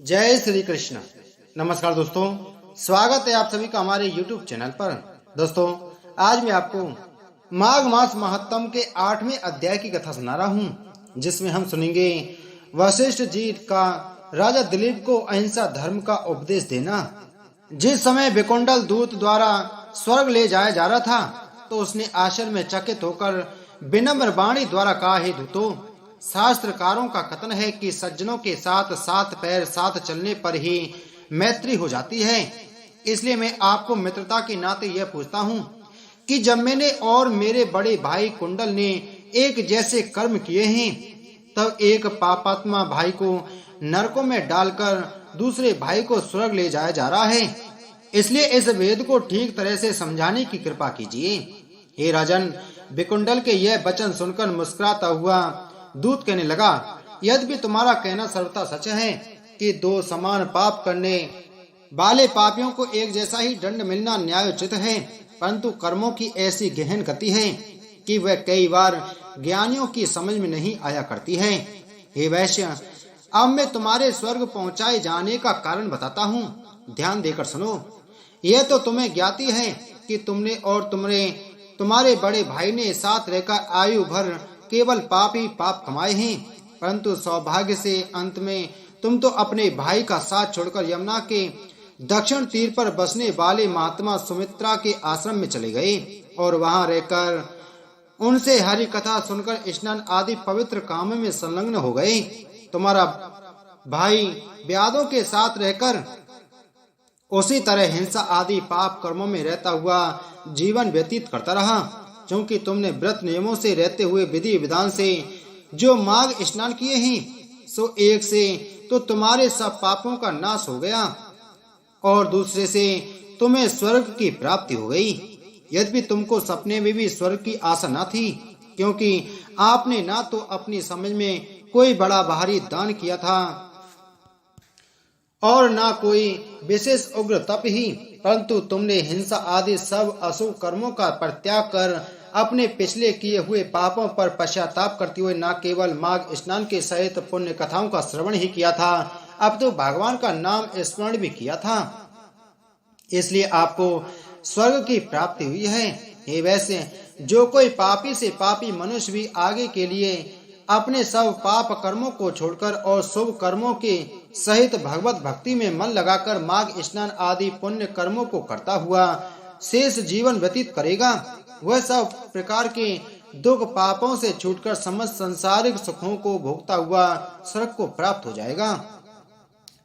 जय श्री कृष्ण। नमस्कार दोस्तों, स्वागत है आप सभी का हमारे YouTube चैनल पर। दोस्तों, आज मैं आपको माघ मास महात्म के 8वें अध्याय की कथा सुना रहा हूँ, जिसमें हम सुनेंगे वशिष्ठ जी का राजा दिलीप को अहिंसा धर्म का उपदेश देना। जिस समय विकुंडल दूत द्वारा स्वर्ग ले जाया जा रहा था, तो उसने आश्चर्य में चकित होकर विनम्र वाणी द्वारा कहा, हे दूतों, शास्त्रकारों का कथन है कि सज्जनों के साथ सात पैर साथ चलने पर ही मैत्री हो जाती है। इसलिए मैं आपको मित्रता के नाते यह पूछता हूँ कि जब मैंने और मेरे बड़े भाई कुंडल ने एक जैसे कर्म किए हैं, तब एक पापात्मा भाई को नरकों में डालकर दूसरे भाई को स्वर्ग ले जाया जा रहा है। इसलिए इस वेद को ठीक तरह से समझाने की कृपा कीजिए। हे राजन, विकुंडल के यह वचन सुनकर मुस्कुराता हुआ दूत कहने लगा, यद्यपि तुम्हारा कहना सर्वथा सच है कि दो समान पाप करने वाले पापियों को एक जैसा ही दंड मिलना न्यायोचित है, परंतु कर्मों की ऐसी गहन गति है कि वह कई बार ज्ञानियों की समझ में नहीं आया करती है। हे वैश्य, अब मैं तुम्हारे स्वर्ग पहुंचाए जाने का कारण बताता हूँ, ध्यान देकर सुनो। यह तो तुम्हें ज्ञाति है कि तुमने और तुम्हारे बड़े भाई ने साथ रहकर आयु भर केवल पाप ही पाप कमाए हैं, परंतु सौभाग्य से अंत में तुम तो अपने भाई का साथ छोड़कर यमुना के दक्षिण तीर पर बसने वाले महात्मा सुमित्रा के आश्रम में चले गए और वहां रहकर उनसे हरि कथा सुनकर स्नान आदि पवित्र कामों में संलग्न हो गए। तुम्हारा भाई व्यादों के साथ रहकर उसी तरह हिंसा आदि पाप कर्मों में रहता हुआ जीवन व्यतीत करता रहा, क्योंकि तुमने व्रत नियमों से रहते हुए विधि विधान से जो माघ स्नान किए हैं, सो एक से तो तुम्हारे सब पापों का नाश हो गया और दूसरे से तुम्हें स्वर्ग की प्राप्ति हो गई। यद्यपि तुमको सपने में भी स्वर्ग की आशा न थी, क्योंकि आपने ना तो अपनी समझ में कोई बड़ा भारी दान किया था और ना कोई विशेष उग्र तप ही, परंतु तुमने हिंसा आदि सब अशुभ कर्मों का परित्याग कर अपने पिछले किए हुए पापों पर पश्चाताप करते हुए न केवल माघ स्नान के सहित पुण्य कथाओं का श्रवण ही किया था, अब तो भगवान का नाम स्मरण भी किया था। इसलिए आपको स्वर्ग की प्राप्ति हुई है। हे वैसे, जो कोई पापी से पापी मनुष्य भी आगे के लिए अपने सब पाप कर्मों को छोड़कर और शुभ कर्मों के सहित भगवत भक्ति में मन लगाकर माघ स्नान आदि पुण्य कर्मों को करता हुआ शेष जीवन व्यतीत करेगा, वह सब प्रकार के दुख पापों से छूटकर समस्त संसारिक सुखों को भोगता हुआ स्वर्ग को प्राप्त हो जाएगा।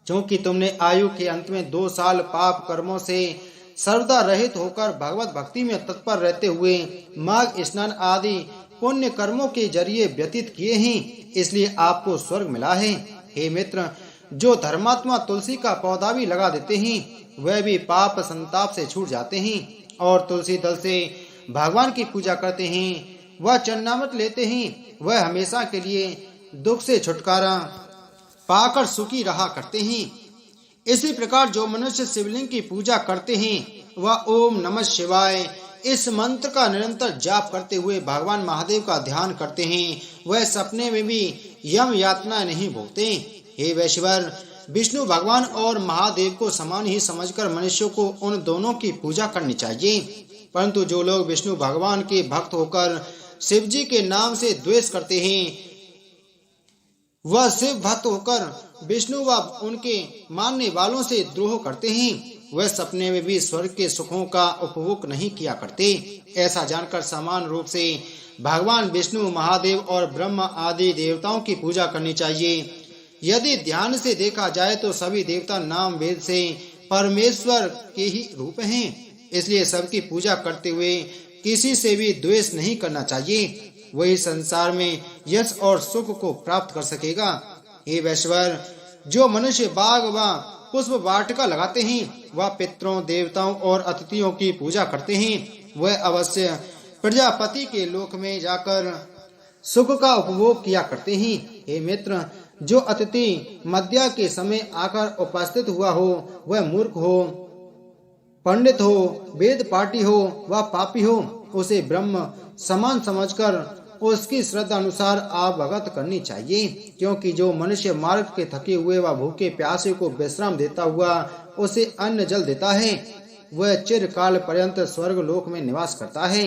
क्योंकि तुमने आयु के अंत में 2 साल पाप कर्मों से सर्वदा रहित होकर भगवत भक्ति में तत्पर रहते हुए माघ स्नान आदि पुण्य कर्मों के जरिए व्यतीत किए हैं, इसलिए आपको स्वर्ग मिला है। हे मित्र, जो धर्मात्मा तुलसी का पौधा भी लगा देते हैं, वह भी पाप संताप से छूट जाते हैं और तुलसी दल से भगवान की पूजा करते हैं, वह चरणामृत लेते हैं, वह हमेशा के लिए दुख से छुटकारा पाकर सुखी रहा करते हैं। इसी प्रकार जो मनुष्य शिवलिंग की पूजा करते हैं, वह ओम नमः शिवाय इस मंत्र का निरंतर जाप करते हुए भगवान महादेव का ध्यान करते हैं, वह सपने में भी यम यातना नहीं भोगते। हे वैश्वर, विष्णु भगवान और महादेव को समान ही समझकर मनुष्यों को उन दोनों की पूजा करनी चाहिए, परंतु जो लोग विष्णु भगवान के भक्त होकर शिव जी के नाम से द्वेष करते हैं, वह शिव भक्त होकर विष्णु व उनके मानने वालों से द्रोह करते हैं, वह सपने में भी स्वर्ग के सुखों का उपभोग नहीं किया करते। ऐसा जानकर समान रूप से भगवान विष्णु, महादेव और ब्रह्मा आदि देवताओं की पूजा करनी चाहिए। यदि ध्यान से देखा जाए तो सभी देवता नाम वेद से परमेश्वर के ही रूप हैं, इसलिए सबकी पूजा करते हुए किसी से भी द्वेष नहीं करना चाहिए, वही संसार में यश और सुख को प्राप्त कर सकेगा। हे वैश्वर, जो मनुष्य बाग व पुष्प वाटिका लगाते हैं, वह पितरों, देवताओं और अतिथियों की पूजा करते हैं, वह अवश्य प्रजापति के लोक में जाकर सुख का उपभोग किया करते हैं। हे मित्र, जो अतिथि मध्या के समय आकर उपस्थित हुआ हो, वह मूर्ख हो, पंडित हो, वेद पाठी हो व पापी हो, उसे ब्रह्म समान समझकर उसकी श्रद्धा अनुसार आवगत करनी चाहिए, क्योंकि जो मनुष्य मार्ग के थके हुए व भूखे प्यासे को विश्राम देता हुआ उसे अन्न जल देता है, वह चिरकाल पर्यंत स्वर्ग लोक में निवास करता है।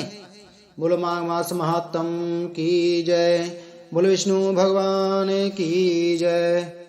बोलो माघ मास महात्म की जय। बोलो विष्णु भगवान की जय।